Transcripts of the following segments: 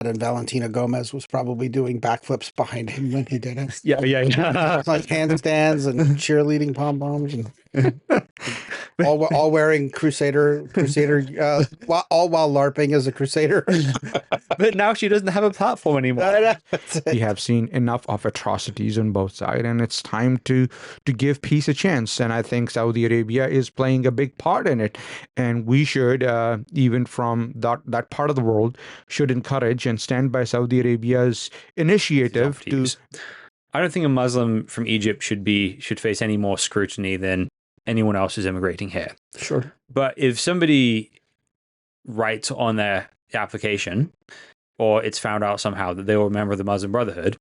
and Valentina Gomez was probably doing backflips behind him when he did it. Yeah. Like handstands and cheerleading pom poms, and all wearing crusader while LARPing as a crusader. But now she doesn't have a platform anymore. We have seen enough of atrocities on both sides, and it's time to give peace a chance. And I think Saudi Arabia is playing a big part in it, and we should, even from that part of the world, should encourage and stand by Saudi Arabia's initiative to. I don't think a Muslim from Egypt should face any more scrutiny than anyone else who's immigrating here. Sure. But if somebody writes on their application, or it's found out somehow that they were a member of the Muslim Brotherhood,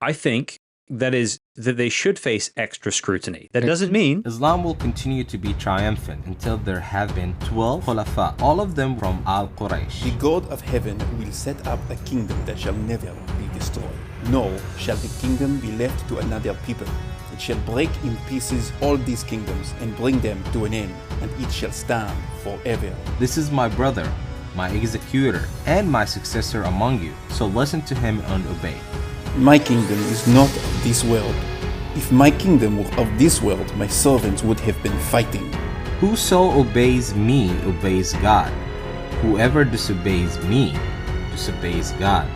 I think that they should face extra scrutiny. That doesn't mean Islam will continue to be triumphant until there have been 12 Khulafa, all of them from Al-Quraysh. The God of heaven will set up a kingdom that shall never be destroyed. Nor shall the kingdom be left to another people. It shall break in pieces all these kingdoms and bring them to an end, and it shall stand forever. This is my brother, my executor, and my successor among you, so listen to him and obey. My kingdom is not of this world. If my kingdom were of this world, my servants would have been fighting. Whoso obeys me obeys God. Whoever disobeys me disobeys God.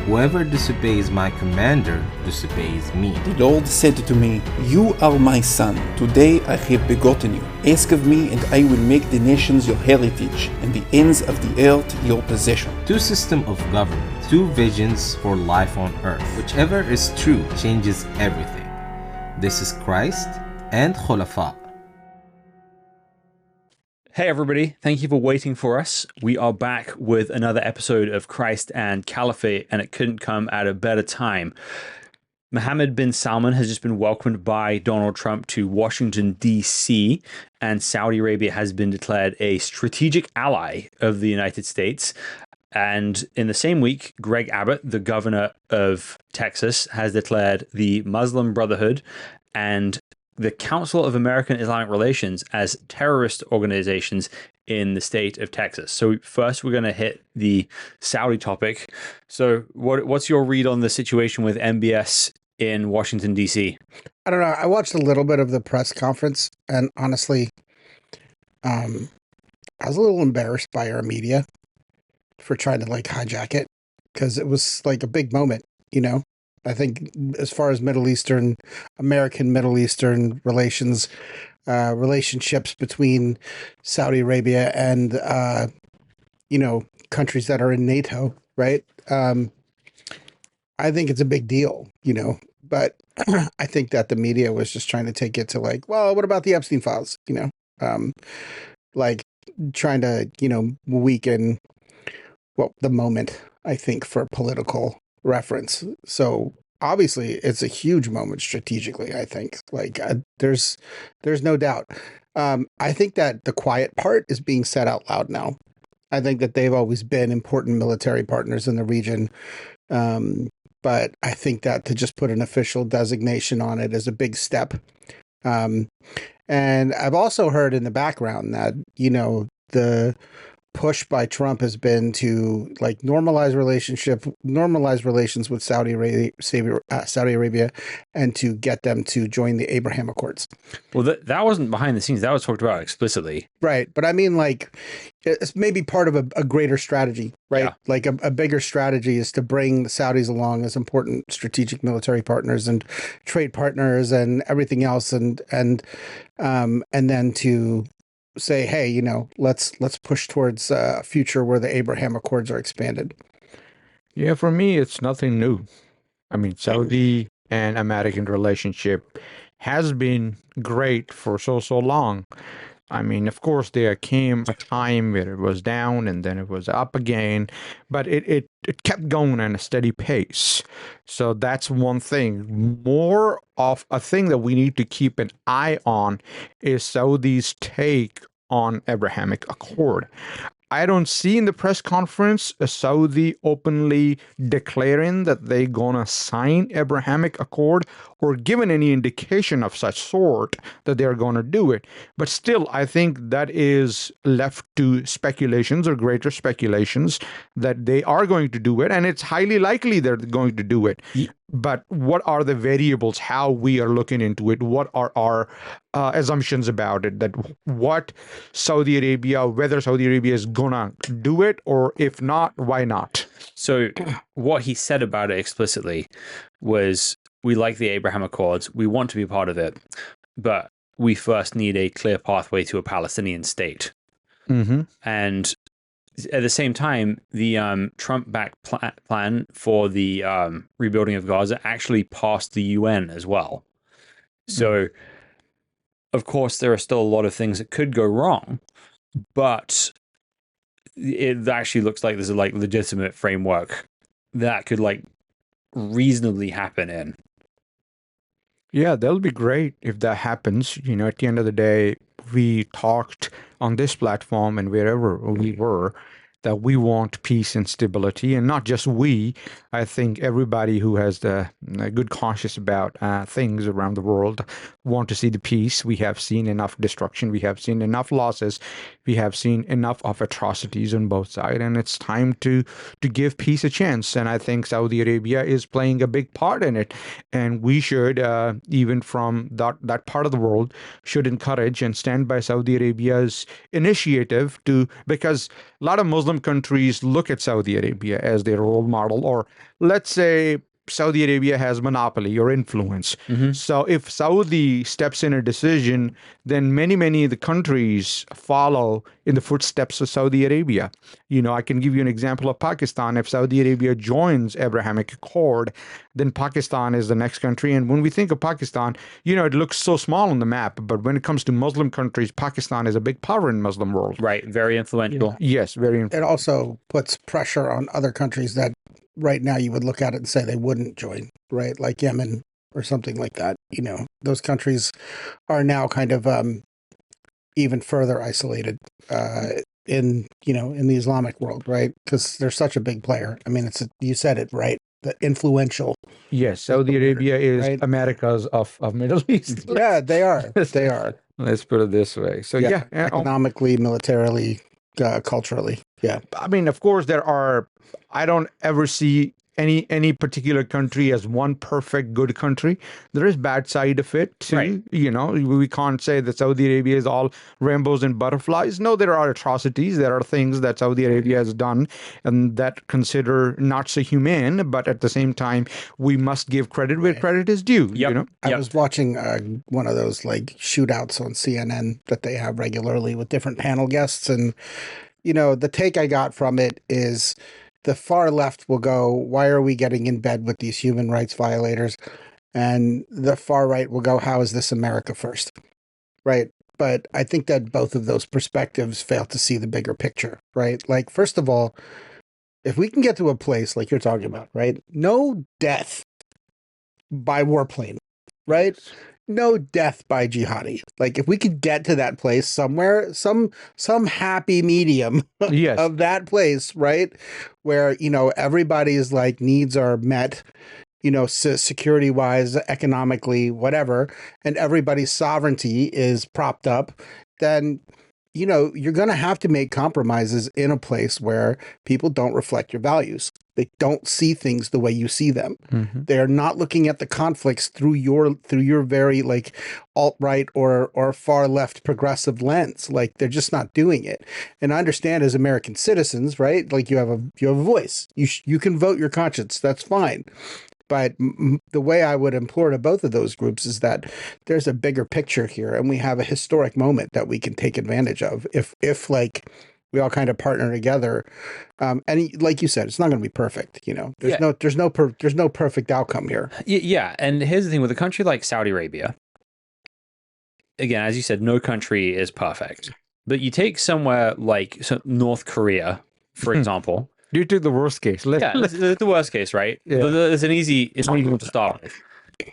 Whoever disobeys my commander disobeys me. The Lord said to me, You are my son. Today I have begotten you. Ask of me, and I will make the nations your heritage, and the ends of the earth your possession. Two systems of government, two visions for life on earth. Whichever is true changes everything. This is Christ and Khulafa. Hey everybody, thank you for waiting for us. We are back with another episode of Christ and Caliphate, and it couldn't come at a better time. Mohammed Bin Salman has just been welcomed by Donald Trump to Washington, D.C., and Saudi Arabia has been declared a strategic ally of the United States. And in the same week, Greg Abbott, the governor of Texas, has declared the Muslim Brotherhood and the Council of American Islamic Relations as terrorist organizations in the state of Texas. So first, we're going to hit the Saudi topic. So what's your read on the situation with MBS in Washington, D.C.? I don't know. I watched a little bit of the press conference, and honestly, I was a little embarrassed by our media for trying to hijack it, because it was like a big moment, you know? I think as far as American Middle Eastern relationships between Saudi Arabia and, countries that are in NATO, right? I think it's a big deal, but I think that the media was just trying to take it to well, what about the Epstein files? Trying to, weaken the moment, I think, for political reference. So obviously it's a huge moment strategically, I think. There's no doubt. I think that the quiet part is being said out loud now. I think that they've always been important military partners in the region. But I think that to just put an official designation on it is a big step. And I've also heard in the background that, the push by Trump has been to normalize relations with Saudi Arabia, and to get them to join the Abraham Accords. Well, that wasn't behind the scenes. That was talked about explicitly. Right. But I mean, it's maybe part of a greater strategy, right? Yeah. A bigger strategy is to bring the Saudis along as important strategic military partners and trade partners and everything else. And then to say, hey, let's push towards a future where the Abraham Accords are expanded. Yeah, for me, it's nothing new. I mean, Saudi and American relationship has been great for so long. I mean, of course, there came a time where it was down and then it was up again, but it kept going at a steady pace. So that's one thing. More of a thing that we need to keep an eye on is Saudi's take on Abrahamic Accord. I don't see in the press conference a Saudi openly declaring that they're gonna sign Abrahamic Accord or given any indication of such sort that they're gonna do it. But still, I think that is left to speculations or greater speculations that they are going to do it, and it's highly likely they're going to do it. But what are the variables, how we are looking into it? What are our assumptions about it? That what Saudi Arabia, whether Saudi Arabia is gonna do it, or if not, why not? So what he said about it explicitly was, we like the Abraham Accords, we want to be part of it, but we first need a clear pathway to a Palestinian state. Mm-hmm. And at the same time, the Trump-backed plan for the rebuilding of Gaza actually passed the UN as well. So, of course, there are still a lot of things that could go wrong, but it actually looks like there's a legitimate framework that could reasonably happen in. Yeah, that'll be great if that happens. You know, at the end of the day, we talked on this platform and wherever we were that we want peace and stability, and not just we. I think everybody who has the good conscience about things around the world want to see the peace. We have seen enough destruction. We have seen enough losses. We have seen enough of atrocities on both sides, and it's time to give peace a chance. And I think Saudi Arabia is playing a big part in it, and we should, even from that part of the world, should encourage and stand by Saudi Arabia's initiative because a lot of Muslim countries look at Saudi Arabia as their role model, or let's say Saudi Arabia has monopoly or influence. Mm-hmm. So if Saudi steps in a decision, then many of the countries follow in the footsteps of Saudi Arabia. You know, I can give you an example of Pakistan. If Saudi Arabia joins Abrahamic Accord, then Pakistan is the next country. And when we think of Pakistan, you know, it looks so small on the map, but when it comes to Muslim countries, Pakistan is a big power in Muslim world. Right, very influential. Yes, very influential. It also puts pressure on other countries that right now you would look at it and say they wouldn't join, right? Like Yemen or something like that. You know, those countries are now kind of even further isolated in the Islamic world, right? Because they're such a big player. I mean, you said it right. The influential. Yes, Saudi Arabia is right? America's of Middle East. Yeah, they are. They are. Let's put it this way. So yeah, economically, militarily, culturally. Yeah. I mean, of course, I don't ever see any particular country as one perfect good country. There is bad side of it too. Right. You know, we can't say that Saudi Arabia is all rainbows and butterflies. No, there are atrocities. There are things that Saudi Arabia has done and that consider not so humane, but at the same time, we must give credit where credit is due. Yep. You know? I was watching one of those shootouts on CNN that they have regularly with different panel guests, and the take I got from it is the far left will go, why are we getting in bed with these human rights violators? And the far right will go, how is this America first? Right. But I think that both of those perspectives fail to see the bigger picture, right? Like, first of all, if we can get to a place like you're talking about, right? No death by warplane, right? No death by jihadi. Like, if we could get to that place somewhere, some happy medium Yes. of that place, right? Where, everybody's needs are met, security wise, economically, whatever, and everybody's sovereignty is propped up, then, you're going to have to make compromises in a place where people don't reflect your values. They don't see things the way you see them. Mm-hmm. They're not looking at the conflicts through your very alt-right or far left progressive lens. They're just not doing it. And I understand as American citizens, right? You have a voice. You can vote your conscience. That's fine. But the way I would implore to both of those groups is that there's a bigger picture here, and we have a historic moment that we can take advantage of if we all kind of partner together. And like you said, it's not going to be perfect. There's no perfect outcome here. Yeah, and here's the thing with a country like Saudi Arabia. Again, as you said, no country is perfect. But you take somewhere like North Korea, for example. You took the worst case. The worst case, right? Yeah. But it's an easy one to start with.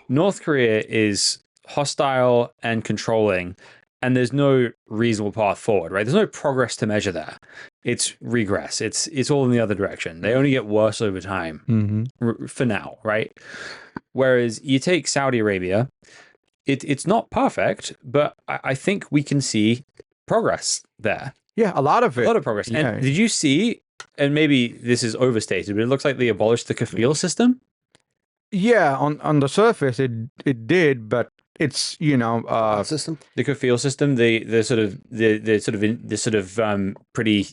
North Korea is hostile and controlling, and there's no reasonable path forward, right? There's no progress to measure there. it's regress. It's all in the other direction. They only get worse over time for now, right? Whereas you take Saudi Arabia, it's not perfect, but I think we can see progress there. Yeah, a lot of it. A lot of progress. Yeah. And did you see, and maybe this is overstated, but it looks like they abolished the kafil system? Yeah, on the surface it did, but it's System. The kafil system, the sort of pretty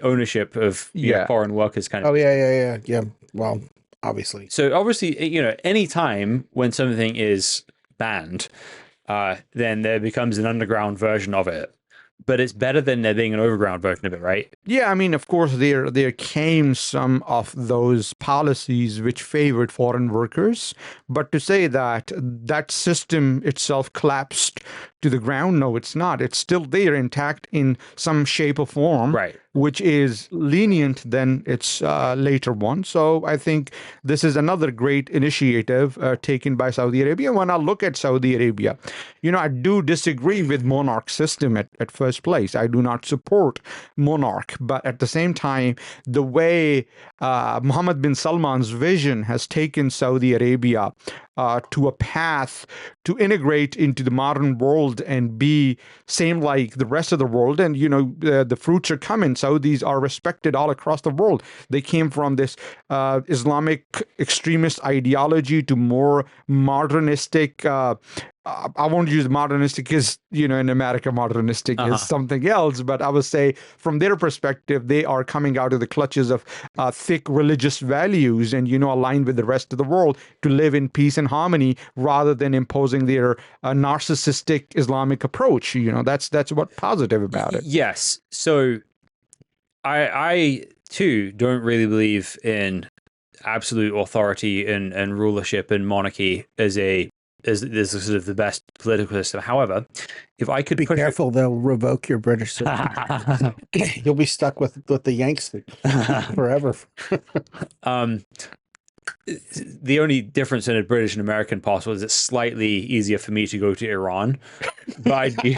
ownership of foreign workers kind of. Oh yeah. Well, obviously. So obviously, any time when something is banned, then there becomes an underground version of it. But it's better than there being an overground version of it, right? Yeah, I mean, of course, there came some of those policies which favored foreign workers, but to say that that system itself collapsed to the ground, no, it's not. It's still there, intact in some shape or form, right? Which is lenient than its later one. So I think this is another great initiative taken by Saudi Arabia. When I look at Saudi Arabia, I do disagree with monarch system at first place. I do not support monarch, but at the same time, the way Mohammed bin Salman's vision has taken Saudi Arabia to a path to integrate into the modern world and be same like the rest of the world. And, the fruits are coming. Saudis are respected all across the world. They came from this Islamic extremist ideology to more modernistic I won't use modernistic because, in America, modernistic is something else. But I would say from their perspective, they are coming out of the clutches of thick religious values and, aligned with the rest of the world to live in peace and harmony rather than imposing their narcissistic Islamic approach. That's what's positive about it. Yes. So I too, don't really believe in absolute authority and rulership and monarchy as sort of the best political system. However, if I could be careful, they'll revoke your British citizenship. You'll be stuck with the Yanks forever. The only difference in a British and American passport is it's slightly easier for me to go to Iran, but I'd be.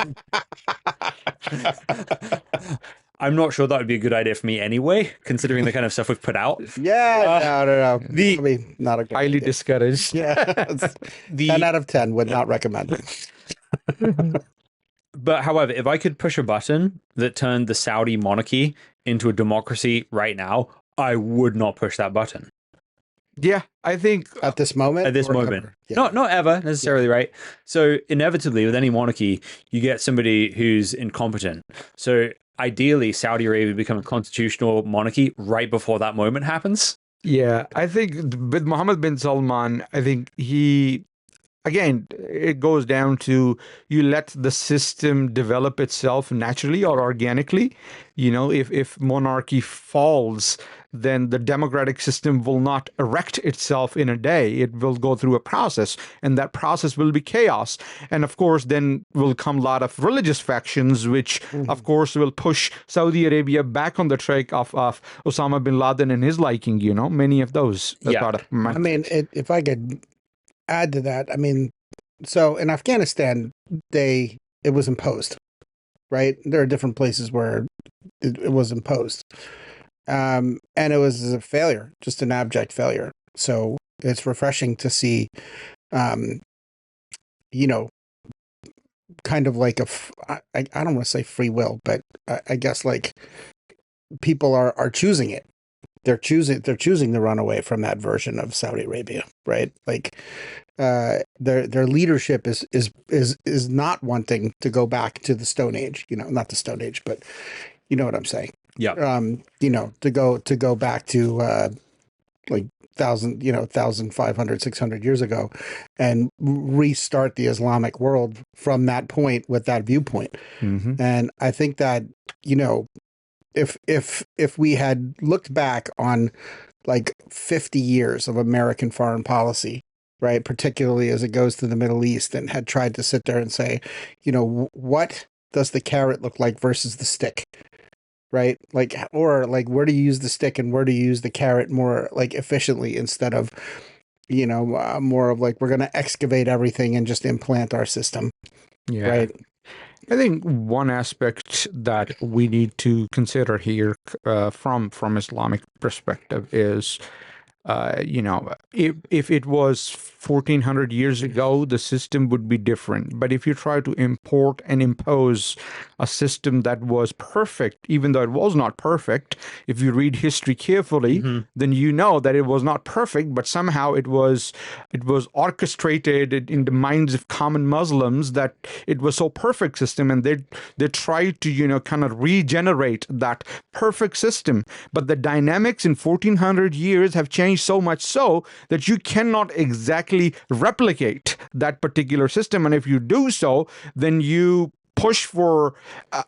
I'm not sure that would be a good idea for me anyway, considering the kind of stuff we've put out. Yeah, no. Probably not a good highly idea. Discouraged. Yeah, 10 out of 10 would not recommend it. But however, if I could push a button that turned the Saudi monarchy into a democracy right now, I would not push that button. Yeah, I think at this moment. Yeah. Not ever necessarily, right? So inevitably, with any monarchy, you get somebody who's incompetent. So ideally, Saudi Arabia become a constitutional monarchy right before that moment happens. Yeah, I think with Mohammed bin Salman, I think again, it goes down to you let the system develop itself naturally or organically. If monarchy falls, then the democratic system will not erect itself in a day. It will go through a process, and that process will be chaos. And of course, then will come a lot of religious factions, which of course will push Saudi Arabia back on the track of Osama bin Laden and his liking, many of those. I mean, if I could add to that, so in Afghanistan, it was imposed, right? There are different places where it was imposed. And it was a failure, just an abject failure. So it's refreshing to see, kind of like I don't want to say free will, but I guess like people are choosing it. They're choosing to run away from that version of Saudi Arabia, right? Like their leadership is not wanting to go back to the Stone Age, not the Stone Age, but you know what I'm saying. Yeah. To go back to like 1,500, 600 years ago and restart the Islamic world from that point with that viewpoint. And I think that, if we had looked back on like 50 years of American foreign policy, right, particularly as it goes to the Middle East, and had tried to sit there and say, what does the carrot look like versus the stick? Right? Like, or like, where do you use the stick and where do you use the carrot more like efficiently instead of, more of like, we're going to excavate everything and just implant our system. Yeah. Right. I think one aspect that we need to consider here from Islamic perspective is, if it was 1400 years ago, the system would be different. But if you try to import and impose a system that was perfect, even though it was not perfect, if you read history carefully, then you know that it was not perfect, but somehow it was orchestrated in the minds of common Muslims that it was so perfect system, and they tried to kind of regenerate that perfect system. But the dynamics in 1400 years have changed so much so that you cannot exactly replicate that particular system. And if you do so, then you push for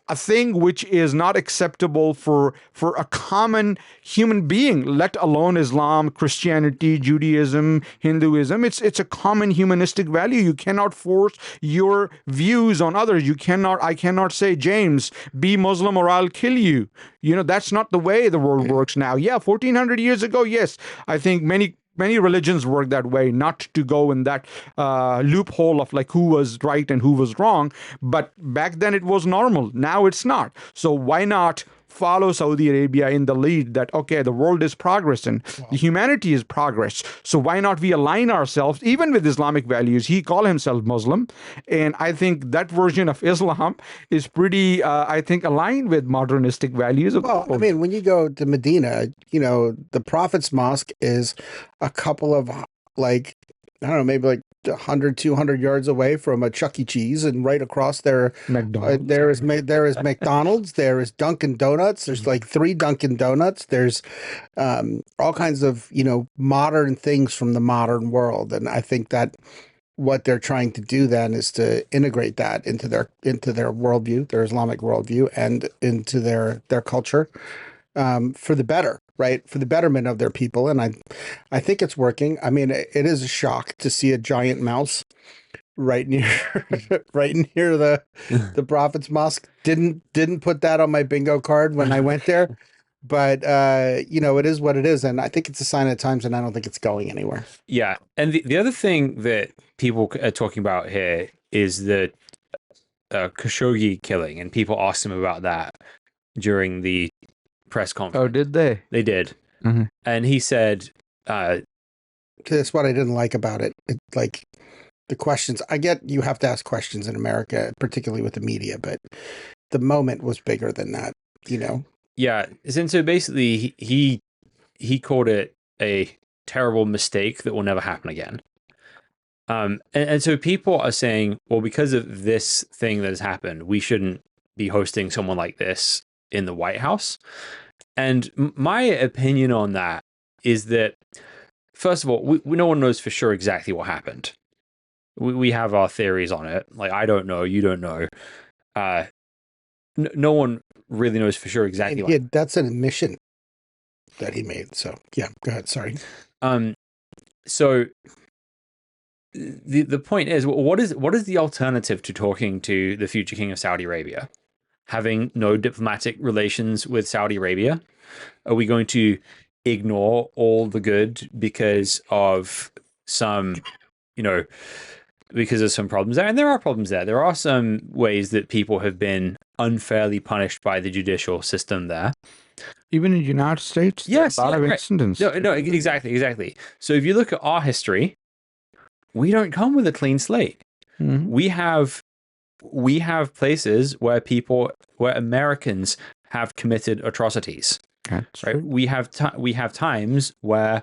a thing which is not acceptable for a common human being, let alone Islam, Christianity, Judaism, Hinduism. It's a common humanistic value. You cannot force your views on others. I cannot say, James, be Muslim or I'll kill you. That's not the way the world works now. Yeah, 1400 years ago, yes, I think many religions work that way, not to go in that loophole of like who was right and who was wrong. But back then it was normal. Now it's not. So why not follow Saudi Arabia in the lead that, okay, the world is progressing, the humanity is progress. So why not we align ourselves even with Islamic values? He called himself Muslim. And I think that version of Islam is pretty, aligned with modernistic values. Well, I mean, when you go to Medina, the Prophet's Mosque is a couple of maybe like 100, 200 yards away from a Chuck E. Cheese, and right across there, there is McDonald's, there is Dunkin' Donuts. There's like 3 Dunkin' Donuts. There's all kinds of modern things from the modern world, and I think that what they're trying to do then is to integrate that into their worldview, their Islamic worldview, and into their culture for the better. Right, for the betterment of their people, and I think it's working. I mean, it is a shock to see a giant mouse right near the Prophet's Mosque. Didn't put that on my bingo card when I went there, but it is what it is, and I think it's a sign of the times, and I don't think it's going anywhere. Yeah, and the other thing that people are talking about here is the Khashoggi killing, and people asked him about that during the press conference. Oh, did they? They did. Mm-hmm. And he said, that's what I didn't like about it. Like the questions, I get you have to ask questions in America, particularly with the media, but the moment was bigger than that, Yeah. And so basically he called it a terrible mistake that will never happen again. And so people are saying, well, because of this thing that has happened, we shouldn't be hosting someone like this in the White House. And my opinion on that is that, first of all, no one knows for sure exactly what happened. We have our theories on it. Like, I don't know, you don't know. No one really knows for sure exactly what happened. That's an admission that he made. So, yeah, go ahead. Sorry. So the point is, what is the alternative to talking to the future king of Saudi Arabia? Having no diplomatic relations with Saudi Arabia? Are we going to ignore all the good because of some, because of some problems there? And there are problems there. There are some ways that people have been unfairly punished by the judicial system there. Even in the United States? Yes. A lot of incidents. No, exactly. So if you look at our history, we don't come with a clean slate. Mm-hmm. We have places where Americans have committed atrocities. That's right. True. We have times where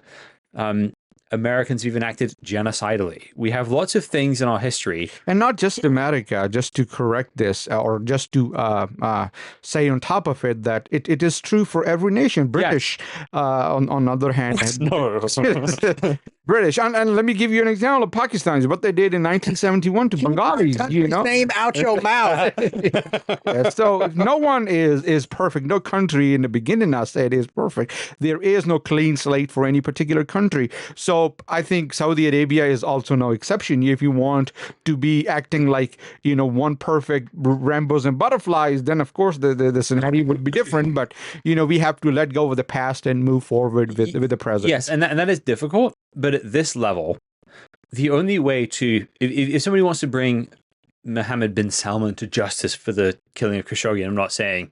Americans have even acted genocidally. We have lots of things in our history. And not just America, just to correct this, or just to say on top of it that it is true for every nation. British, on the other hand. No. British. And let me give you an example of Pakistan, what they did in 1971 to Bengalis. His name out your mouth. Yeah, so no one is perfect. No country in the beginning, I said, is perfect. There is no clean slate for any particular country. So I think Saudi Arabia is also no exception. If you want to be acting like, one perfect rainbows and butterflies, then of course the scenario would be different. But, we have to let go of the past and move forward with the present. Yes, and that is difficult. But at this level, the only way to, if somebody wants to bring Mohammed bin Salman to justice for the killing of Khashoggi. I'm not saying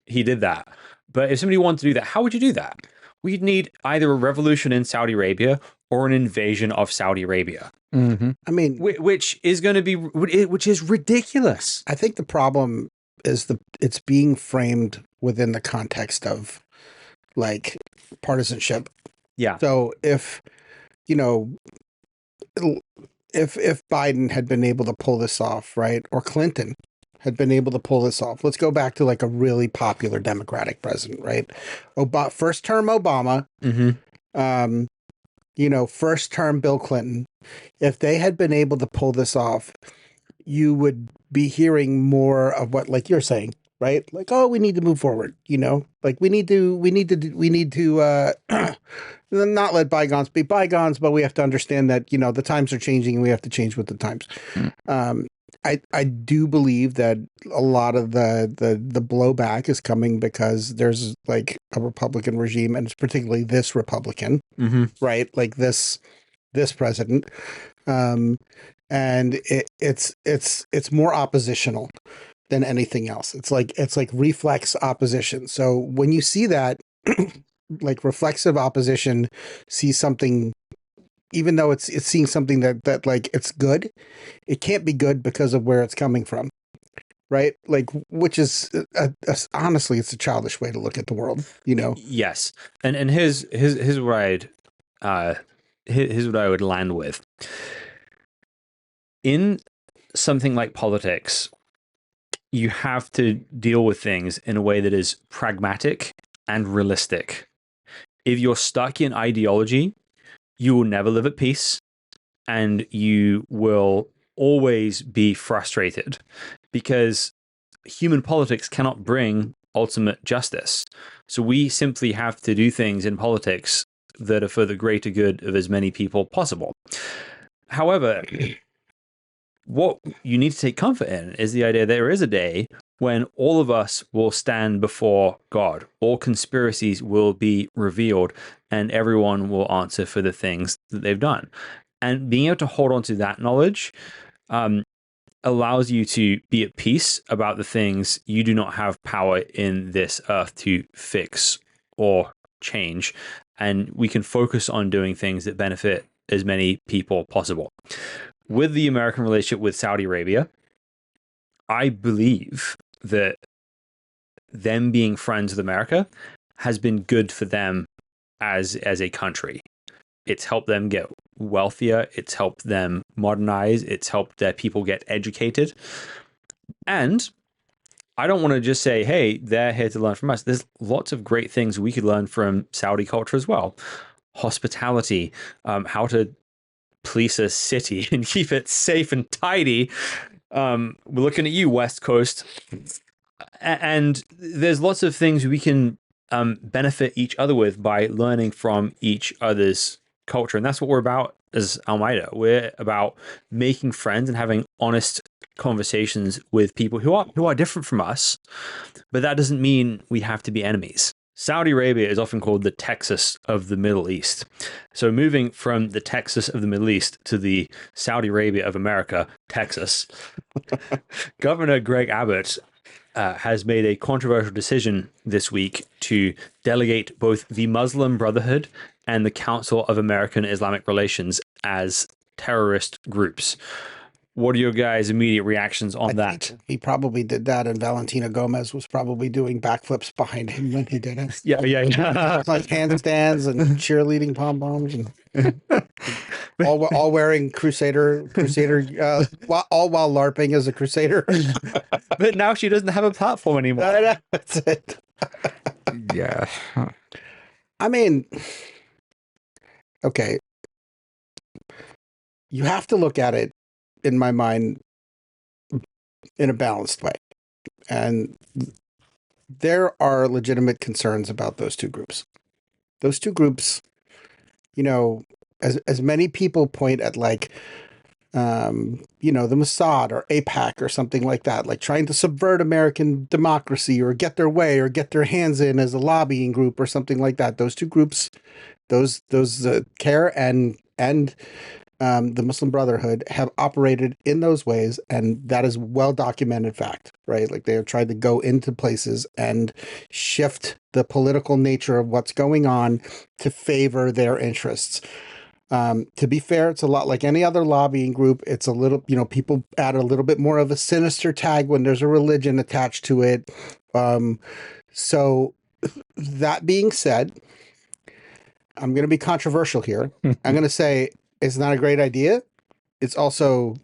he did that. But if somebody wanted to do that, how would you do that? We'd need either a revolution in Saudi Arabia or an invasion of Saudi Arabia. I mean, which is going to be, which is ridiculous. I think the problem is it's being framed within the context of like partisanship. Yeah. So if Biden had been able to pull this off, right, or Clinton had been able to pull this off, let's go back to like a really popular Democratic president, right? First term Obama, first term Bill Clinton. If they had been able to pull this off, you would be hearing more of what, like you're saying, right? Like, oh, we need to move forward, like we need to not let bygones be bygones, but we have to understand that, the times are changing and we have to change with the times. I do believe that a lot of the blowback is coming because there's like a Republican regime, and it's particularly this Republican, right? Like this president. And it's more oppositional than anything else. It's like reflex opposition. So when you see that, like reflexive opposition sees something, even though it's seeing something that like it's good, it can't be good because of where it's coming from, right? Like, which is honestly, it's a childish way to look at the world, Yes, and here's what I would land with. In something like politics, you have to deal with things in a way that is pragmatic and realistic. If you're stuck in ideology, you will never live at peace, and you will always be frustrated because human politics cannot bring ultimate justice. So we simply have to do things in politics that are for the greater good of as many people possible. However, what you need to take comfort in is the idea there is a day when all of us will stand before God. All conspiracies will be revealed, and everyone will answer for the things that they've done. And being able to hold on to that knowledge allows you to be at peace about the things you do not have power in this earth to fix or change. And we can focus on doing things that benefit as many people possible. With the American relationship with Saudi Arabia, I believe that them being friends with America has been good for them as a country. It's helped them get wealthier. It's helped them modernize. It's helped their people get educated. And I don't want to just say, hey, they're here to learn from us. There's lots of great things we could learn from Saudi culture as well. Hospitality, how to police a city and keep it safe and tidy. We're looking at you, West Coast. And there's lots of things we can benefit each other with by learning from each other's culture. And that's what we're about as Almeida. We're about making friends and having honest conversations with people who are different from us. But that doesn't mean we have to be enemies. Saudi Arabia is often called the Texas of the Middle East. So moving from the Texas of the Middle East to the Saudi Arabia of America, Texas, Governor Greg Abbott has made a controversial decision this week to delegate both the Muslim Brotherhood and the Council of American Islamic Relations as terrorist groups. What are your guys' immediate reactions on that? He probably did that, and Valentina Gomez was probably doing backflips behind him when he did it. Yeah. Like handstands and cheerleading pom poms, and all wearing crusader, all while LARPing as a crusader. But now she doesn't have a platform anymore. That's it. Yeah. I mean, okay, you have to look at it, in my mind, in a balanced way. And there are legitimate concerns about those two groups. Those two groups, as many people point at, like, the Mossad or AIPAC or something like that, like trying to subvert American democracy or get their way or get their hands in as a lobbying group or something like that. Those two groups, those care and the Muslim Brotherhood have operated in those ways, and that is well documented fact, right? Like they have tried to go into places and shift the political nature of what's going on to favor their interests. To be fair, it's a lot like any other lobbying group. It's a little, people add a little bit more of a sinister tag when there's a religion attached to it. So that being said, I'm going to be controversial here. I'm going to say it's not a great idea. It's also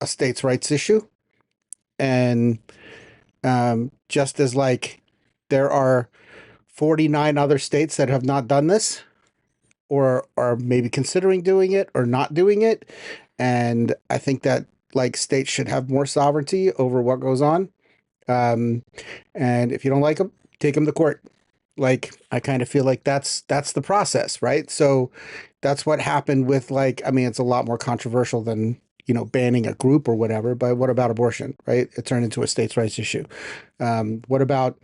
a states' rights issue. And just as like there are 49 other states that have not done this or are maybe considering doing it or not doing it. And I think that like states should have more sovereignty over what goes on. And if you don't like them, take them to court. Like, I kind of feel like that's the process, right? So that's what happened with it's a lot more controversial than, banning a group or whatever, but what about abortion, right? It turned into a states' rights issue. What about,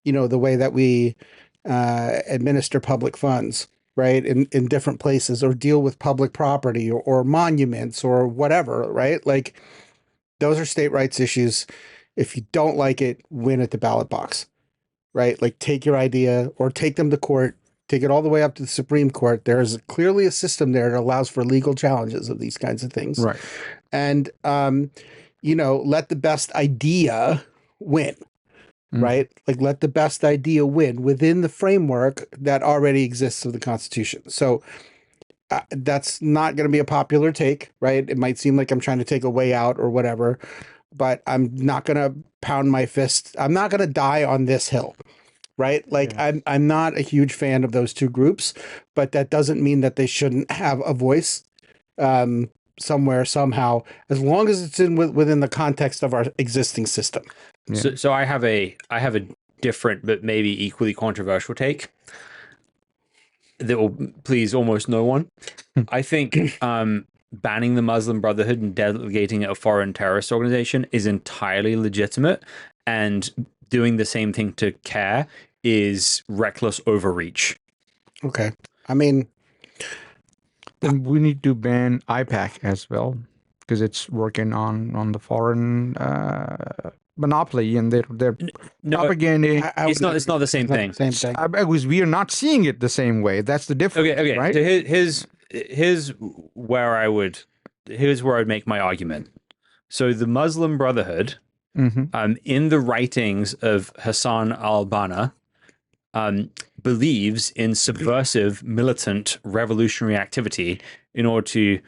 the way that we administer public funds, right? In different places or deal with public property or monuments or whatever, right? Like those are state rights issues. If you don't like it, win at the ballot box. Right? Like take your idea or take them to court, take it all the way up to the Supreme Court. There is clearly a system there that allows for legal challenges of these kinds of things. Right. And, let the best idea win, right? Like let the best idea win within the framework that already exists of the Constitution. So that's not going to be a popular take, right? It might seem like I'm trying to take a way out or whatever, but I'm not going to pound my fist. I'm not going to die on this hill, right? Like I'm not a huge fan of those two groups, but that doesn't mean that they shouldn't have a voice somewhere, somehow, as long as it's within the context of our existing system. Yeah. So I have a different but maybe equally controversial take that will please almost no one. I think banning the Muslim Brotherhood and delegating it a foreign terrorist organization is entirely legitimate, and doing the same thing to CARE is reckless overreach. Okay. I mean, then we need to ban IPAC as well, because it's working on the foreign monopoly, and they're propaganda. It's not the same thing. Same thing. Because we are not seeing it the same way. That's the difference. Okay. Right? So here's where I would make my argument. So the Muslim Brotherhood, in the writings of Hassan al-Banna, believes in subversive, militant, revolutionary activity in order to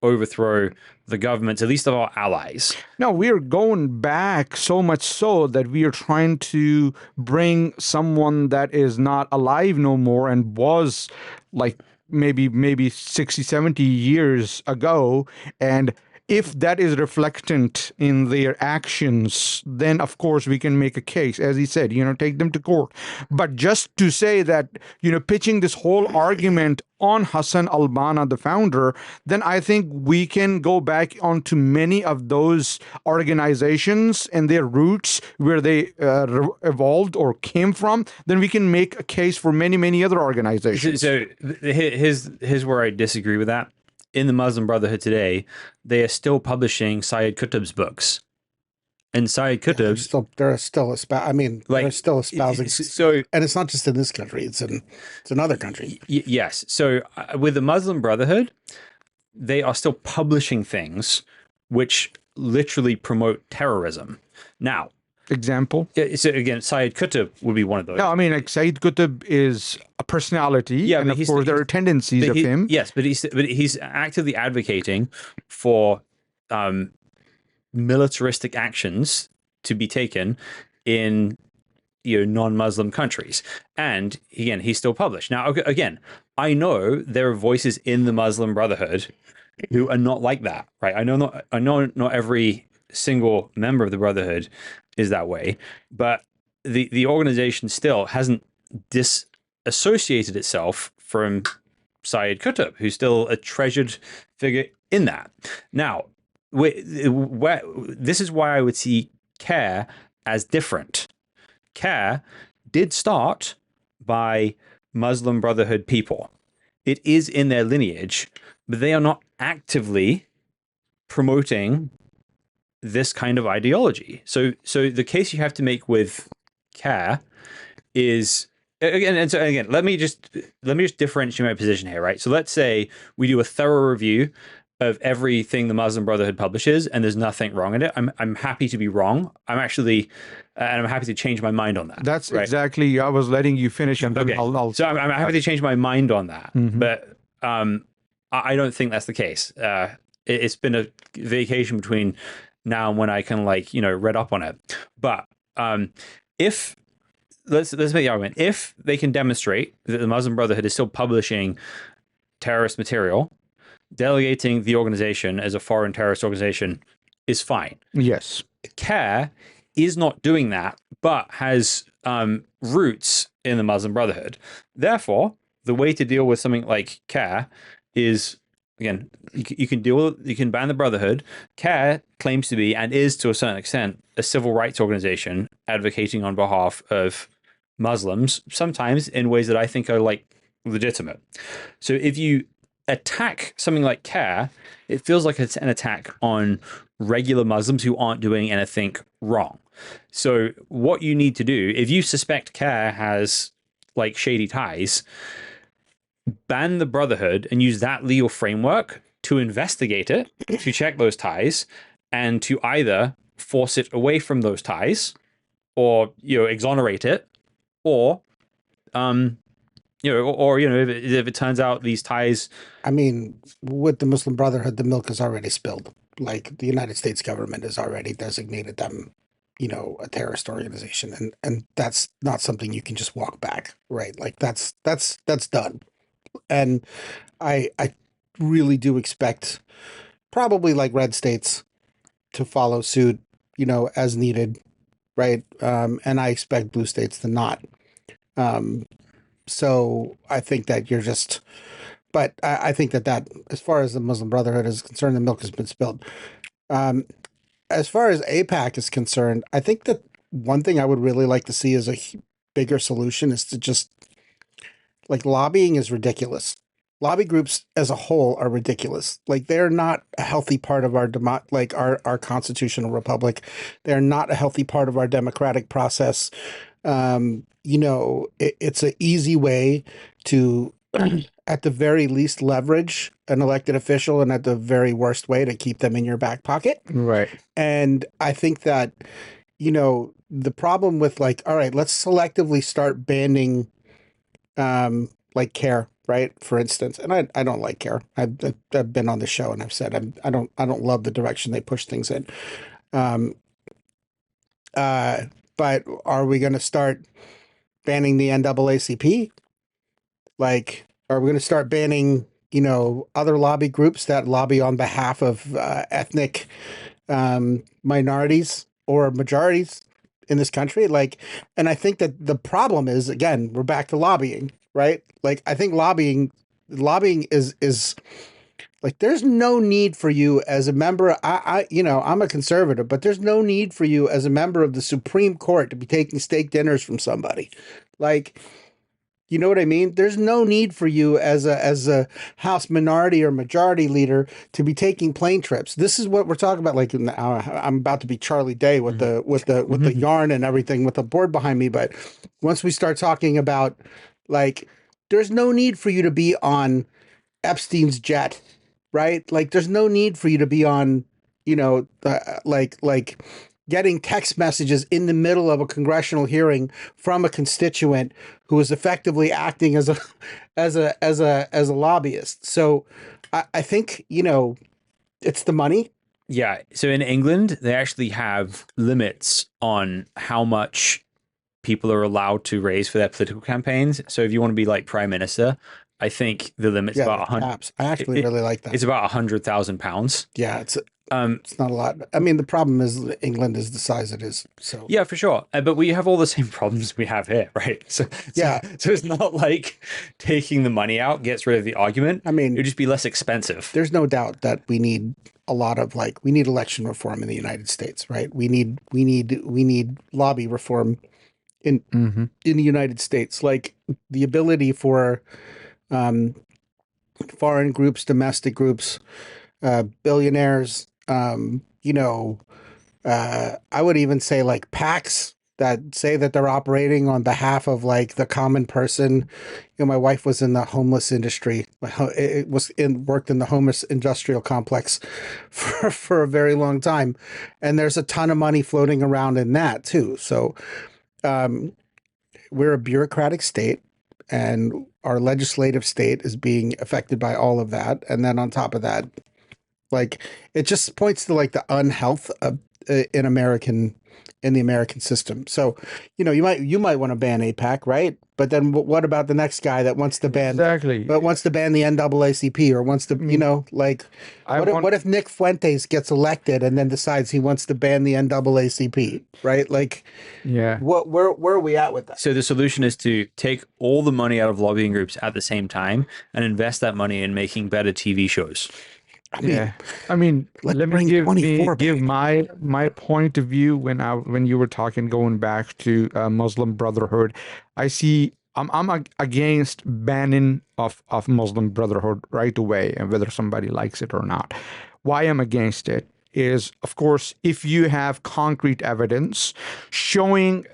overthrow the governments, at least of our allies. No, we are going back so much so that we are trying to bring someone that is not alive no more and was like maybe 60, 70 years ago. And if that is reflectant in their actions, then of course we can make a case, as he said, take them to court. But just to say that, pitching this whole argument on Hassan al-Banna, the founder, then I think we can go back onto many of those organizations and their roots where they evolved or came from. Then we can make a case for many, many other organizations. So here's where I disagree with that. In the Muslim Brotherhood today, they are still publishing Sayyid Qutb's books. And Sayyid Qutb... they're still espousing. So, and it's not just in this country, it's in other countries. Yes. So with the Muslim Brotherhood, they are still publishing things which literally promote terrorism. Now... Example? So again, Sayyid Qutb would be one of those. No, I mean, like Sayyid Qutb is a personality, yeah, and of course there are tendencies of him. Yes, but he's actively advocating for militaristic actions to be taken in non-Muslim countries, and again, he's still published. Now, again, I know there are voices in the Muslim Brotherhood who are not like that, right? I know not every single member of the Brotherhood is that way, but the organization still hasn't disassociated itself from Sayyid Qutb, who's still a treasured figure in that. Now, this is why I would see CARE as different. CARE did start by Muslim Brotherhood people. It is in their lineage, but they are not actively promoting this kind of ideology. So the case you have to make with CARE is again, let me just differentiate my position here, right? So let's say we do a thorough review of everything the Muslim Brotherhood publishes, and there's nothing wrong in it. I'm happy to be wrong. I'm actually, and I'm happy to change my mind on that. That's right? exactly. I was letting you finish, and then I'll. So I'm happy to change my mind on that, but I don't think that's the case. It's been a vacation between now and when I can read up on it. But if let's make the argument, if they can demonstrate that the Muslim Brotherhood is still publishing terrorist material, delegating the organization as a foreign terrorist organization is fine. Yes. CARE is not doing that, but has roots in the Muslim Brotherhood. Therefore, the way to deal with something like CARE is, again, you can ban the Brotherhood. CARE claims to be, and is to a certain extent, a civil rights organization advocating on behalf of Muslims, sometimes in ways that I think are legitimate. So if you attack something like CARE, it feels like it's an attack on regular Muslims who aren't doing anything wrong. So what you need to do, if you suspect CARE has shady ties, ban the Brotherhood and use that legal framework to investigate it, to check those ties, and to either force it away from those ties, or exonerate it, or if it turns out these ties. I mean, with the Muslim Brotherhood, the milk is already spilled. The United States government has already designated them, a terrorist organization, and that's not something you can just walk back, right? That's done. And I really do expect probably red states to follow suit, as needed, right? And I expect blue states to not. So I think that but I think that as far as the Muslim Brotherhood is concerned, the milk has been spilled. As far as AIPAC is concerned, I think that one thing I would really like to see as a bigger solution is to just lobbying is ridiculous. Lobby groups as a whole are ridiculous. They're not a healthy part of our our constitutional republic. They're not a healthy part of our democratic process. It's an easy way to, at the very least, leverage an elected official, and at the very worst way to keep them in your back pocket. Right. And I think that, the problem with all right, let's selectively start banning, CARE, right? For instance, and I don't like CARE. I've been on the show and I've said I don't love the direction they push things in. But are we going to start banning the NAACP? Are we going to start banning, other lobby groups that lobby on behalf of ethnic minorities or majorities in this country? And I think that the problem is, again, we're back to lobbying, right? I think lobbying is there's no need for you as a member. I'm a conservative, but there's no need for you as a member of the Supreme Court to be taking steak dinners from somebody. You know what I mean? There's no need for you as a House minority or majority leader to be taking plane trips. This is what we're talking about. I'm about to be Charlie Day with the yarn and everything with the board behind me. But once we start talking about there's no need for you to be on Epstein's jet, right? There's no need for you to be on, getting text messages in the middle of a congressional hearing from a constituent who is effectively acting as a lobbyist. So I think, it's the money. Yeah. So in England, they actually have limits on how much people are allowed to raise for their political campaigns. So if you want to be prime minister, I think the limit's about 100. I actually really like that. It's about £100,000. Yeah, it's not a lot. I mean, the problem is England is the size it is. So yeah, for sure. But we have all the same problems we have here, right? So it's not like taking the money out gets rid of the argument. I mean, it'd just be less expensive. There's no doubt that we need a lot of we need election reform in the United States, right? We need lobby reform in the United States, the ability for foreign groups, domestic groups, billionaires, I would even say like PACs that say that they're operating on behalf of like the common person. My wife was in the homeless industry. It was worked in the homeless industrial complex for a very long time, and there's a ton of money floating around in that too. So we're a bureaucratic state, and our legislative state is being affected by all of that. And then on top of that, like it just points to like the unhealth of in the American system. So, you might want to ban APAC, right? But then what about the next guy that wants to ban Exactly. but wants to ban the NAACP or wants to, what if Nick Fuentes gets elected and then decides he wants to ban the NAACP, right? Like, Yeah. where are we at with that? So the solution is to take all the money out of lobbying groups at the same time and invest that money in making better TV shows. I mean, let's let me bring give 24 my point of view when you were talking going back to Muslim Brotherhood. I'm against banning of Muslim Brotherhood right away, and whether somebody likes it or not. Why I'm against it is, of course, if you have concrete evidence showing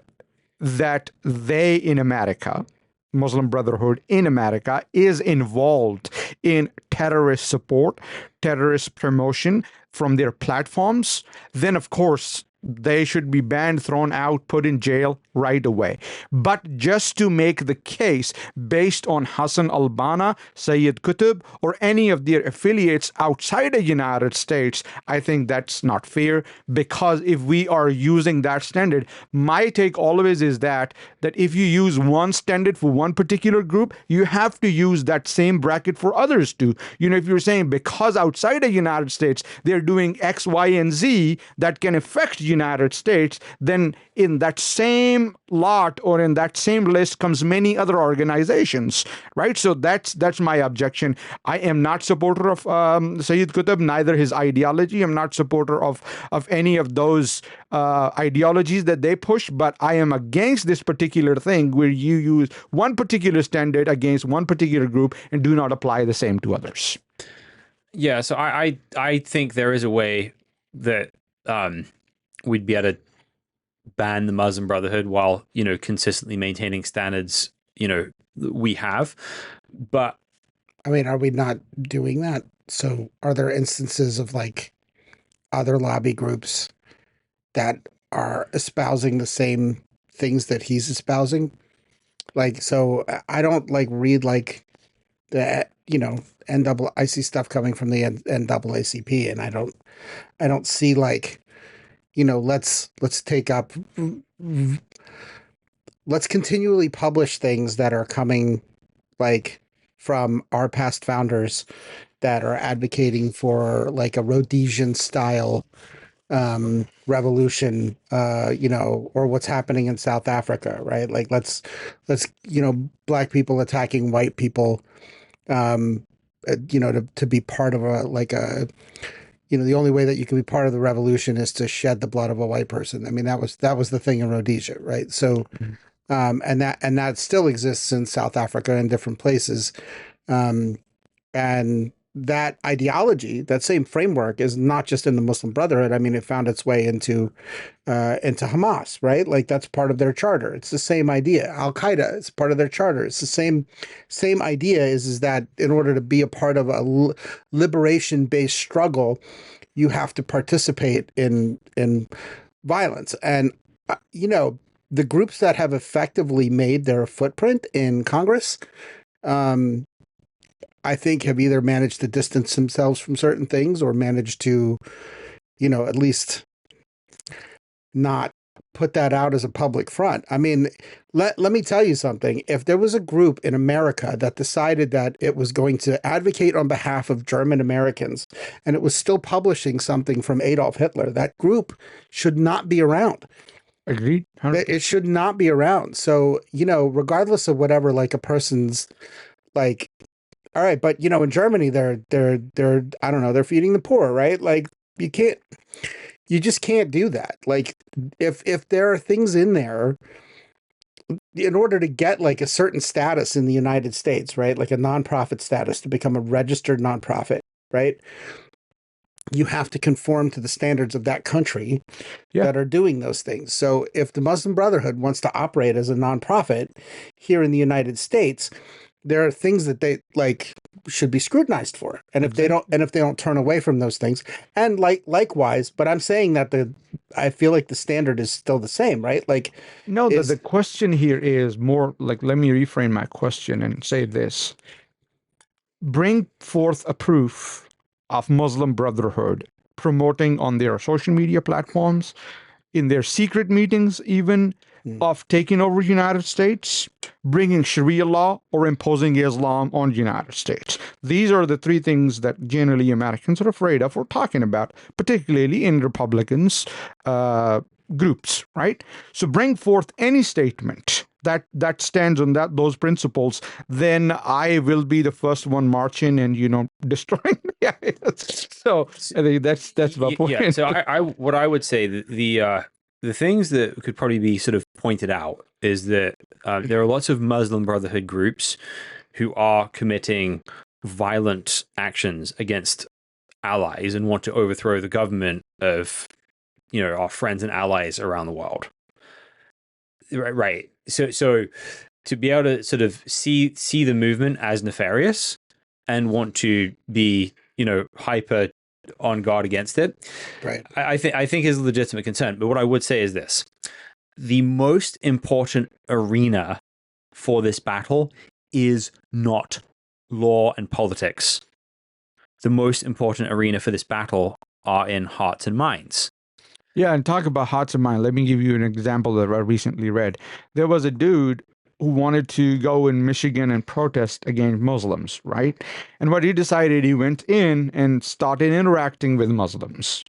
that they in America, Muslim Brotherhood in America, is involved in terrorist support, terrorist promotion from their platforms, then of course they should be banned, thrown out, put in jail right away. But just to make the case based on Hassan al-Banna, Sayyid Qutb, or any of their affiliates outside the United States, I think that's not fair, because if we are using that standard, my take always is that if you use one standard for one particular group, you have to use that same bracket for others too. If you're saying because outside the United States, they're doing X, Y, and Z that can affect United States, then in that same lot or in that same list comes many other organizations, right? So that's my objection. I am not supporter of Sayyid Qutb, neither his ideology. I'm not supporter of any of those ideologies that they push, but I am against this particular thing where you use one particular standard against one particular group and do not apply the same to others. Yeah, so I think there is a way that we'd be able to ban the Muslim Brotherhood while, consistently maintaining standards, we have. But I mean, are we not doing that? So are there instances of like other lobby groups that are espousing the same things that he's espousing? Like, so I don't like read like the, I see stuff coming from the NAACP, and I don't see like, let's take up, let's continually publish things that are coming like from our past founders that are advocating for like a Rhodesian style revolution, or what's happening in South Africa, right? Like let's black people attacking white people, to be part of the only way that you can be part of the revolution is to shed the blood of a white person. I mean, that was the thing in Rhodesia, right? So, and that still exists in South Africa and different places. And that ideology, that same framework, is not just in the Muslim Brotherhood. I mean, it found its way into Hamas, right? Like that's part of their charter. It's the same idea. Al Qaeda is part of their charter. It's the same idea. Is that in order to be a part of a liberation-based struggle, you have to participate in violence. And the groups that have effectively made their footprint in Congress, I think, have either managed to distance themselves from certain things or managed to, at least not put that out as a public front. I mean, let me tell you something. If there was a group in America that decided that it was going to advocate on behalf of German Americans and it was still publishing something from Adolf Hitler, that group should not be around. Agreed. 100%. It should not be around. So, regardless of whatever, like a person's like, all right, but in Germany, they're I don't know, they're feeding the poor, right? Like you just can't do that. Like if there are things in there, in order to get like a certain status in the United States, right? Like a nonprofit status to become a registered nonprofit, right? You have to conform to the standards of that country that are doing those things. So if the Muslim Brotherhood wants to operate as a nonprofit here in the United States, there are things that they like should be scrutinized for. And if they don't turn away from those things, and likewise, but I'm saying that I feel like the standard is still the same, right? Like, no, the question here is more like, let me reframe my question and say this. Bring forth a proof of Muslim Brotherhood promoting on their social media platforms, in their secret meetings, even of taking over United States, bringing Sharia law, or imposing Islam on the United States. These are the three things that generally Americans are afraid of or talking about, particularly in Republicans' groups, right? So bring forth any statement that stands on those principles, then I will be the first one marching and destroying the So I think that's my point. Yeah. So what I would say the things that could probably be sort of pointed out is that there are lots of Muslim Brotherhood groups who are committing violent actions against allies and want to overthrow the government of our friends and allies around the world. Right. So to be able to sort of see the movement as nefarious and want to be, hyper on guard against it, right, I think is a legitimate concern. But what I would say is this: the most important arena for this battle is not law and politics. The most important arena for this battle are in hearts and minds. Yeah, and talk about hearts and mind. Let me give you an example that I recently read. There was a dude who wanted to go in Michigan and protest against Muslims, right? And what he decided, he went in and started interacting with Muslims.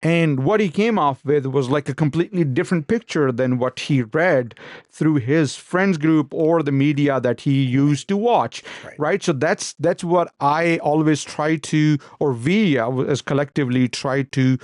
And what he came off with was like a completely different picture than what he read through his friends group or the media that he used to watch, right? So that's what I always try to, or we as collectively try to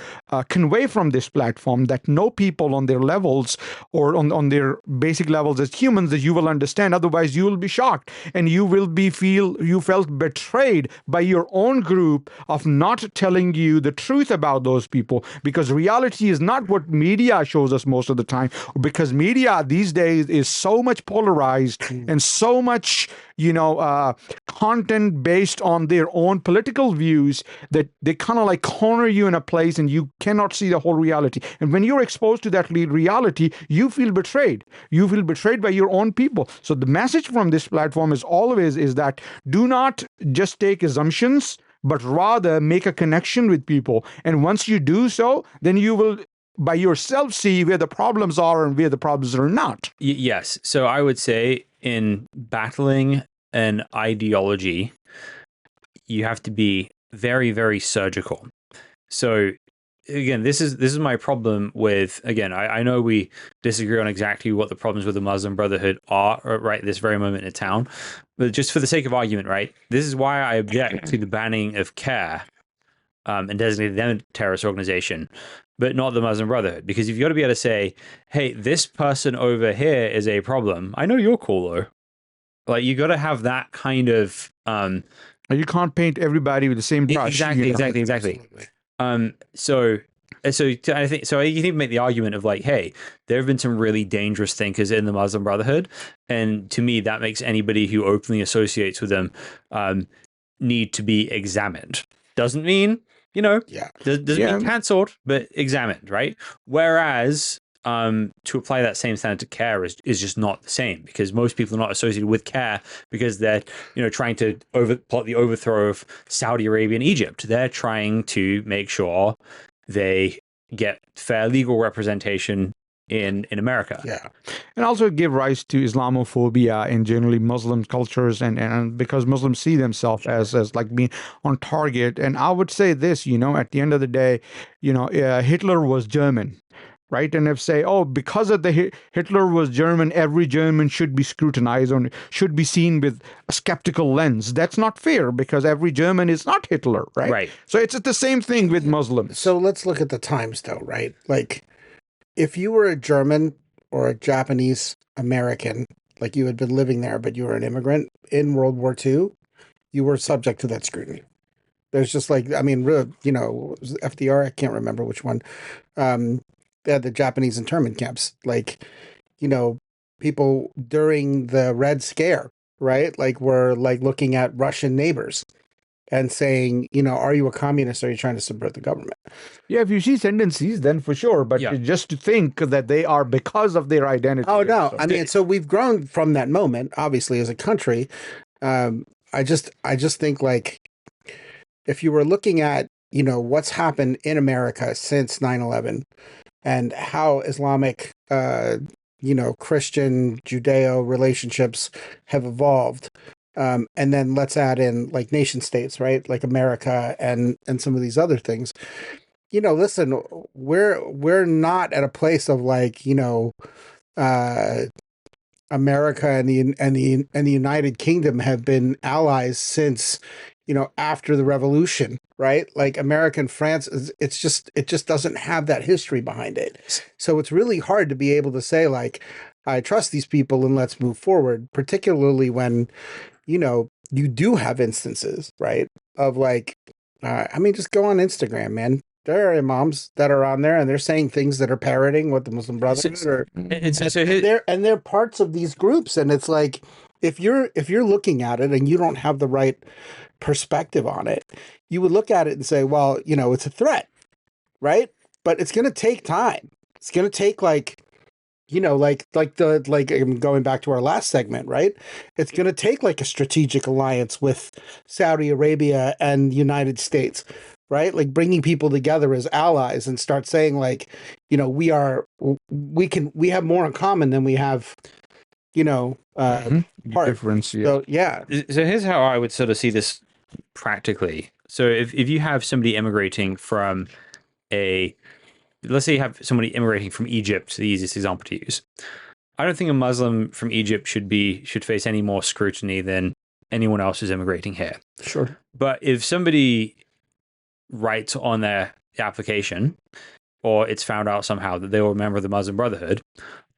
convey from this platform, that no people on their levels or on their basic levels as humans that you will understand. Otherwise, you will be shocked and you will you felt betrayed by your own group of not telling you the truth about those people. Because reality is not what media shows us most of the time, because media these days is so much polarized and so much, content based on their own political views that they kind of like corner you in a place and you cannot see the whole reality. And when you're exposed to that reality, you feel betrayed. You feel betrayed by your own people. So the message from this platform is always is that do not just take assumptions, but rather make a connection with people. And once you do so, then you will by yourself see where the problems are and where the problems are not. Yes. So I would say in battling an ideology, you have to be very, very surgical. So again, this is my problem with, again, I know we disagree on exactly what the problems with the Muslim Brotherhood are right this very moment in town, but just for the sake of argument, right, this is why I object to the banning of CARE and designating them a terrorist organization, but not the Muslim Brotherhood, because you've got to be able to say, hey, this person over here is a problem. I know you're cool though. Like, you got to have that kind of you can't paint everybody with the same brush. Exactly. So I think so. You can make the argument of like, hey, there have been some really dangerous thinkers in the Muslim Brotherhood, and to me, that makes anybody who openly associates with them need to be examined. Doesn't mean doesn't mean cancelled, but examined, right? Whereas to apply that same standard to CARE is just not the same, because most people are not associated with CARE because they're trying to plot the overthrow of Saudi Arabia and Egypt. They're trying to make sure they get fair legal representation in America. Yeah. And also give rise to Islamophobia in generally Muslim cultures, and because Muslims see themselves as like being on target. And I would say this, at the end of the day, Hitler was German. Right. And if say, because of the Hitler was German, every German should be scrutinized or should be seen with a skeptical lens. That's not fair, because every German is not Hitler. Right. So it's the same thing with Muslims. So let's look at the times, though. Right. Like, if you were a German or a Japanese American, like you had been living there, but you were an immigrant in World War II, you were subject to that scrutiny. There's just like, I mean, you know, FDR, I can't remember which one. They had the Japanese internment camps, like, you know, people during the Red Scare, right? Like, were like looking at Russian neighbors and saying, you know, are you a communist? Or are you trying to subvert the government? Yeah, if you see tendencies, then for sure. But Yeah. just to think that they are because of their identity. Oh no, So- I mean, so we've grown from that moment, obviously, as a country. I just think like if you were looking at, you know, what's happened in America since 9/11 and how Islamic, you know, Christian, Judeo relationships have evolved. And then let's add in like nation states, right? Like America and some of these other things. You know, listen, we're not at a place of like, you know, America and the United Kingdom have been allies since, you know, after the revolution, right? Like America and France, it just doesn't have that history behind it. So it's really hard to be able to say like, I trust these people and let's move forward, particularly when, you know, you do have instances, right? Of like, I mean, just go on Instagram, man. There are imams that are on there and they're saying things that are parroting what the Muslim Brotherhood or they're parts of these groups. And it's like, if you're looking at it and you don't have the right perspective on it, you would look at it and say, well, you know, it's a threat, right? But it's going to take time. It's going to take like, you know, like going back to our last segment, right? It's going to take like a strategic alliance with Saudi Arabia and the United States, right? Like bringing people together as allies and start saying like, you know, we have more in common than we have, you know, part. difference. Yeah. So yeah, So here's how I would sort of see this practically. So if you have somebody immigrating from let's say you have somebody immigrating from Egypt, the easiest example to use. I don't think a Muslim from Egypt should face any more scrutiny than anyone else who's immigrating here. sure. But if somebody writes on their application, or it's found out somehow that they were a member of the Muslim Brotherhood,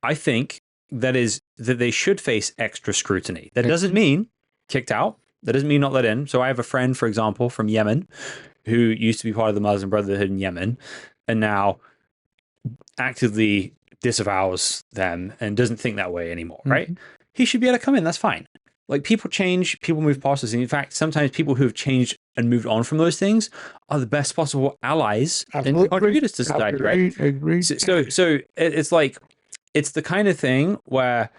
I think that they should face extra scrutiny. That doesn't mean kicked out. That doesn't mean not let in. So I have a friend, for example, from Yemen, who used to be part of the Muslim Brotherhood in Yemen, and now actively disavows them and doesn't think that way anymore, right? He should be able to come in. That's fine. Like people change, people move past this. And in fact, sometimes people who have changed and moved on from those things are the best possible allies Absolutely. and contributors to society, right? Agreed. So it's like, it's the kind of thing where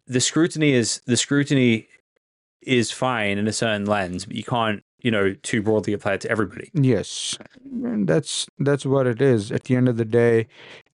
the scrutiny is fine in a certain lens, but you can't, you know, too broadly apply it to everybody. Yes, and that's what it is. At the end of the day,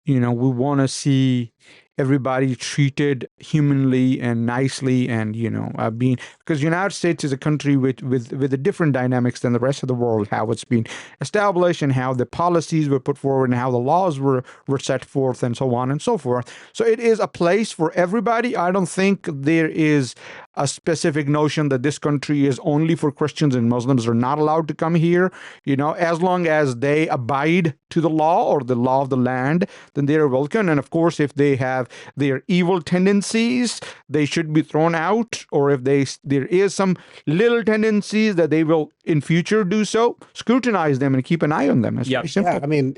you know, we want to see everybody treated humanly and nicely, and you know, being, because the United States is a country with a different dynamics than the rest of the world, how it's been established and how the policies were put forward and how the laws were set forth and so on and so forth. So it is a place for everybody. I don't think there is a specific notion that this country is only for Christians and Muslims are not allowed to come here. You know, as long as they abide to the law or the law of the land, then they are welcome. And of course, if they have their evil tendencies, they should be thrown out. Or if there is some little tendencies that they will in future do so, scrutinize them and keep an eye on them. It's very simple. Yeah, I mean,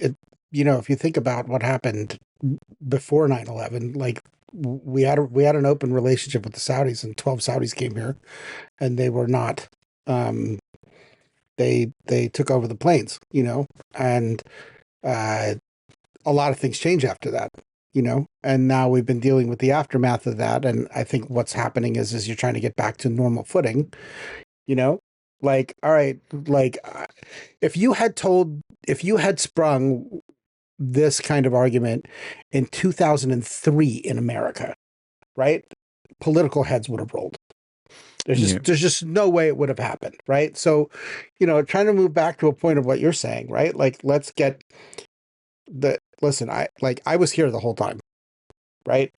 you know, if you think about what happened before 9/11, like we had an open relationship with the Saudis, and 12 Saudis came here, and they were not. They took over the planes, you know, and a lot of things changed after that, you know, and now we've been dealing with the aftermath of that. And I think what's happening is you're trying to get back to normal footing, you know, like, all right, like if you had sprung this kind of argument in 2003 in America, right? Political heads would have rolled. There's just no way it would have happened, right? So, you know, trying to move back to a point of what you're saying, right? Like, let's get listen, I was here the whole time, right?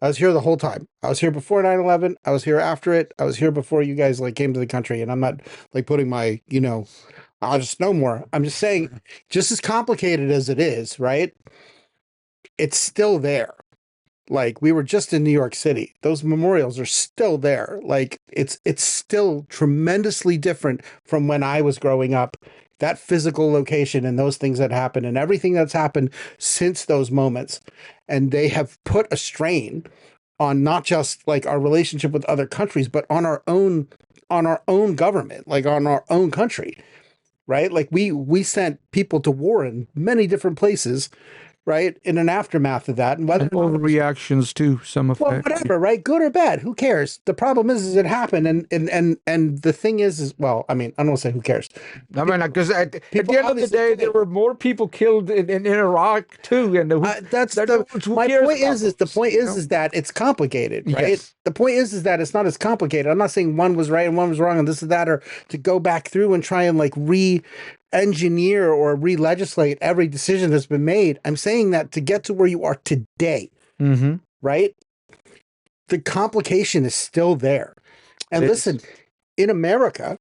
I was here the whole time. I was here before 9/11. I was here after it. I was here before you guys like came to the country. And I'm not like putting my, you know, I'll just know more. I'm just saying, just as complicated as it is, right? It's still there. Like, we were just in New York City. Those memorials are still there. Like, it's still tremendously different from when I was growing up. That physical location and those things that happened and everything that's happened since those moments. And they have put a strain on not just like our relationship with other countries, but on our own government, like on our own country, right? Like we sent people to war in many different places, right? In an aftermath of that, and whether Overreactions to some of well, that. whatever, right? Good or bad, who cares? The problem is it happened, and the thing is well, I mean, I don't want to say who cares. I mean, because at the people end of the obviously day, did there it. were more people killed in Iraq too, and That's who my cares point. about Is the those, point you is know? is that it's complicated, right? Yes. The point is that it's not as complicated. I'm not saying one was right and one was wrong and this or that, or to go back through and try and like re-engineer or re-legislate every decision that's been made. I'm saying that to get to where you are today, Mm-hmm. right? The complication is still there. And It listen, in America,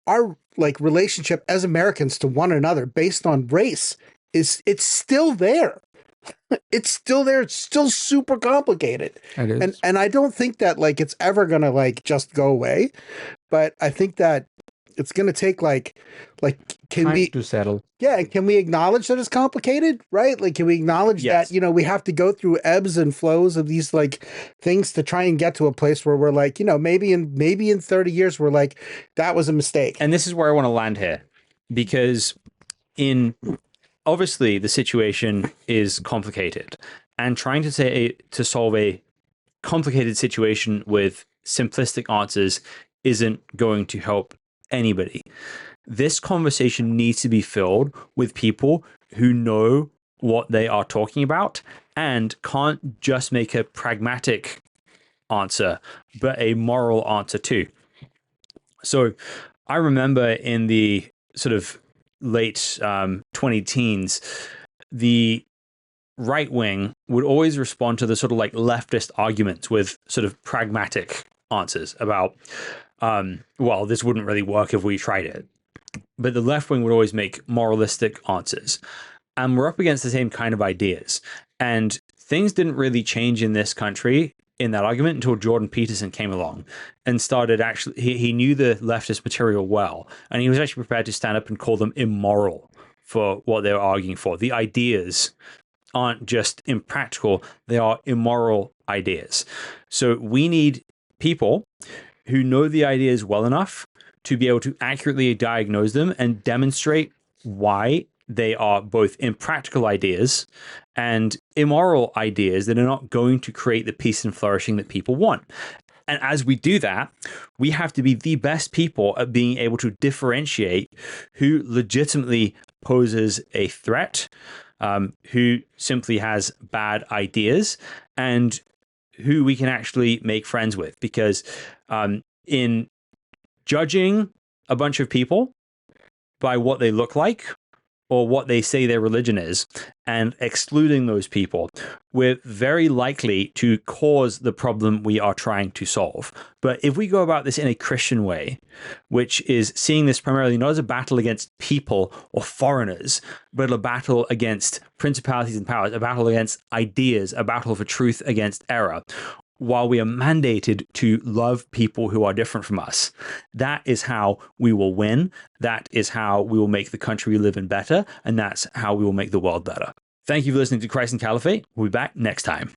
our like relationship as Americans to one another based on race it's still there. It's still there. It's still super complicated. It is. And I don't think that like it's ever gonna like just go away. But I think that it's gonna take like can Time we to settle. yeah, can we acknowledge that it's complicated, right? Like, can we acknowledge Yes. that, you know, we have to go through ebbs and flows of these like things to try and get to a place where we're like, you know, maybe in 30 years, we're like, that was a mistake. And this is where I want to land here, because obviously the situation is complicated, and trying to solve a complicated situation with simplistic answers isn't going to help anybody. This conversation needs to be filled with people who know what they are talking about and can't just make a pragmatic answer, but a moral answer too. So I remember in the sort of late 20 teens, the right wing would always respond to the sort of like leftist arguments with sort of pragmatic answers about, well, this wouldn't really work if we tried it. But the left wing would always make moralistic answers. And we're up against the same kind of ideas. And things didn't really change in this country in that argument until Jordan Peterson came along and started actually, he knew the leftist material well. And he was actually prepared to stand up and call them immoral for what they were arguing for. The ideas aren't just impractical, they are immoral ideas. So we need people who know the ideas well enough to be able to accurately diagnose them and demonstrate why they are both impractical ideas and immoral ideas that are not going to create the peace and flourishing that people want. And as we do that, we have to be the best people at being able to differentiate who legitimately poses a threat, who simply has bad ideas, and who we can actually make friends with. Because in judging a bunch of people by what they look like or what they say their religion is and excluding those people, we're very likely to cause the problem we are trying to solve. But if we go about this in a Christian way, which is seeing this primarily not as a battle against people or foreigners, but a battle against principalities and powers, a battle against ideas, a battle for truth against error, while we are mandated to love people who are different from us, that is how we will win. That is how we will make the country we live in better. And that's how we will make the world better. Thank you for listening to Christ and Caliphate. We'll be back next time.